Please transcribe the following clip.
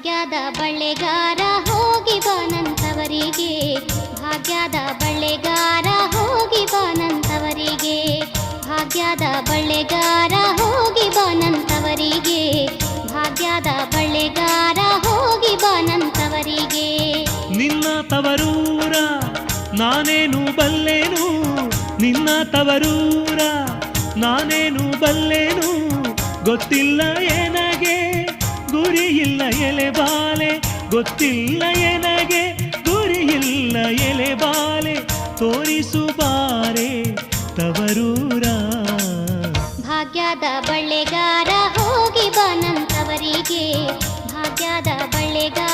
ಭಾಗ್ಯದ ಬಳ್ಳೆಗಾರ ಹೋಗಿ ಬಾನಂತವರಿಗೆ, ಭಾಗ್ಯದ ಬಳ್ಳೆಗಾರ ಹೋಗಿ ಬಾನಂತವರಿಗೆ, ಭಾಗ್ಯದ ಬಳ್ಳೆಗಾರ ಹೋಗಿ ಬಾನಂತವರಿಗೆ, ಭಾಗ್ಯದ ಬಳ್ಳೆಗಾರ ಹೋಗಿ ಬಾನಂತವರಿಗೆ. ನಿನ್ನ ತವರೂರ ನಾನೇನು ಬಲ್ಲೆನು, ನಿನ್ನ ತವರೂರ ನಾನೇನು ಬಲ್ಲೆನು, ಗೊತ್ತಿಲ್ಲ ಎನಗೆ ಗುರಿಯಿಲ್ಲ ಎಲೆಬಾಲೆ, ಗೊತ್ತಿಲ್ಲ ಎನಗೆ ಗುರಿಯಿಲ್ಲ ಎಲೆಬಾಲೆ, ತೋರಿಸು ಬಾರೆ ತವರೂರ. ಭಾಗ್ಯದ ಬಳ್ಳೆಗಾರ ಹೋಗಿ ಬಾನಂತವರಿಗೆ, ಭಾಗ್ಯದ ಬಳ್ಳೆಗಾರ